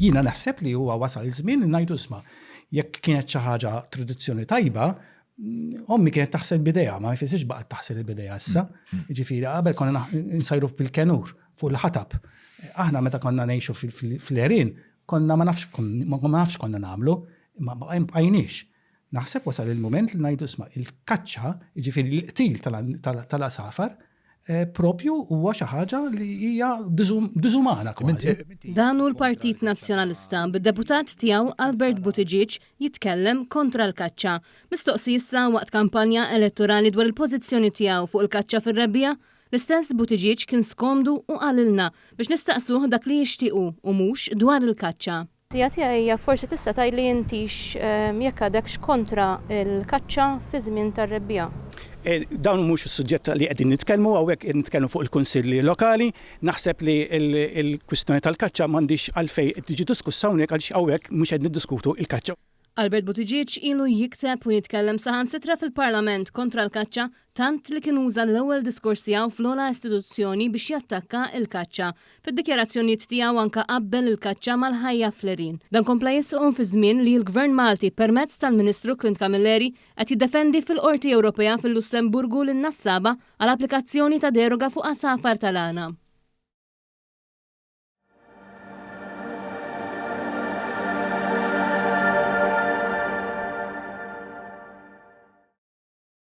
Jiena naħseb li huwa wasal iż-żmien li ngħidu isma' jekk kienet xi ħaġa tradizzjoni tajba, ommi kienet taħsel bideja, ma jfissirx baqgħet taħsel il-bideja issa. Jiġifieri qabel konna nsajru bil-kenur fuq il-ħatab. Aħna meta konna ngħixu fl-Erin, konna ma nafx konna nagħmlu, ma bqajniex. Naħseb wasal il-moment li ngħidu isma' il-kaċċa, jiġifieri l-qtil tal-asafar, propju huwa xi ħaġa li hija diżumana kważi. Dan hu l-Partit Nazzjonalista bid-deputat tiegħu Albert Buttigieg jitkellem kontra l-kaċċa. Mistoqsi issa waqt kampanja elettorali dwar il-pożizzjoni tiegħu fuq il-kaċċa fir-rebbija, l-istess Buttigieg kien skomdu u qalilna biex nistaqsuh dak li jixtiequ u mhux dwar il-kaċċa. Hija forsi tista' tgħidli intix jekk għadekx kontra l-kaċċa fi żmien tar-rebbija. Dawn mhux is-suġġett li qegħdin nitkellmu hawnhekk nitkellmu fuq il-kunsilli lokali, naħseb li l-kwistjoni tal-kaċċa m'għandix għalfejn tiġi diskussa hawnhekk għaliex hawnhekk mhux qed niddiskutu l-kaċċa. Albert Buttigieg ilu jikteb u jitkellem saħansitra fil-Parlament kontra l-kaċċa tant li kien uża l-ewwel diskors tiegħu fl-ogħla istituzzjoni biex jattakka l-kaċċa. Fid-dikjarazzjonijiet tiegħu anke qabbel il-kaċċa mal-ħajja fl-Erin. Dan kompla jisqhom fi żmien li l-Gvern Malti permezz tal-Ministru Clint Camilleri qed jiddefendi fil-Qorti Ewropea fil-Lussemburgu lin-nassaba għal applikazzjoni ta' deroga fuq asafar tal-għana.